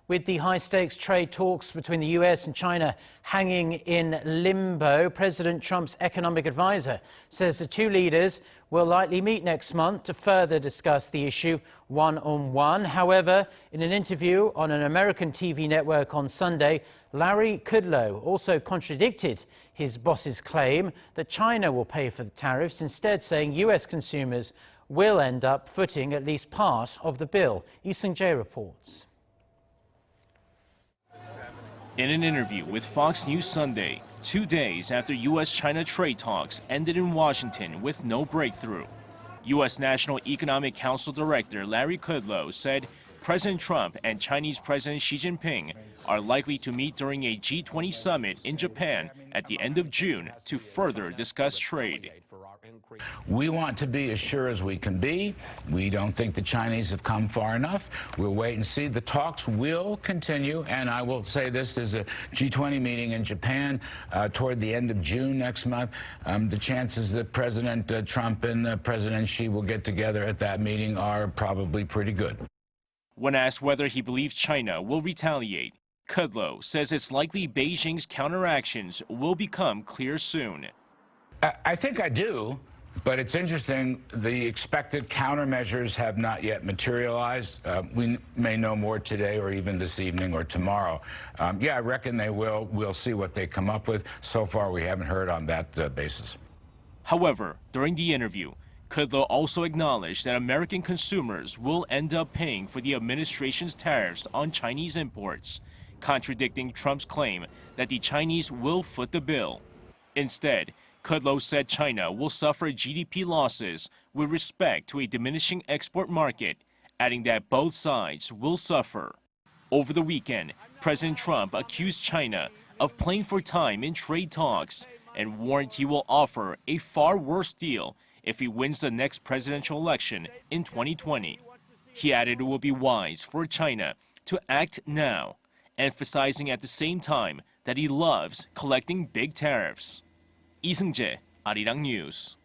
With the high-stakes trade talks between the U.S. and China hanging in limbo, President Trump's economic advisor says the two leaders will likely meet next month to further discuss the issue one-on-one. However, in an interview on an American TV network on Sunday, Larry Kudlow also contradicted his boss's claim that China will pay for the tariffs, instead saying U.S. consumers will end up footing at least part of the bill. Seung-jae reports. In an interview with Fox News Sunday, 2 days after U.S. China trade talks ended in Washington with no breakthrough, U.S. National Economic Council Director Larry Kudlow said President Trump and Chinese President Xi Jinping are likely to meet during a G20 summit in Japan at the end of June to further discuss trade. We want to be as sure as we can be. We don't think the Chinese have come far enough. We'll wait and see. The talks will continue, and I will say this, there's a G20 meeting in Japan toward the end of June next month. The chances that President Trump and President Xi will get together at that meeting are probably pretty good. When asked whether he believes China will retaliate, Kudlow says it's likely Beijing's counteractions will become clear soon. I think I do, but it's interesting, the expected countermeasures have not yet materialized. We may know more today or even this evening or tomorrow. Yeah, I reckon they will. We'll see what they come up with. So far, we haven't heard on that basis. However, during the interview, Kudlow also acknowledged that American consumers will end up paying for the administration's tariffs on Chinese imports, contradicting Trump's claim that the Chinese will foot the bill. Instead, Kudlow said China will suffer GDP losses with respect to a diminishing export market, adding that both sides will suffer. Over the weekend, President Trump accused China of playing for time in trade talks and warned he will offer a far worse deal if he wins the next presidential election in 2020. He added it will be wise for China to act now, emphasizing at the same time that he loves collecting big tariffs. Seung-jae, Arirang News.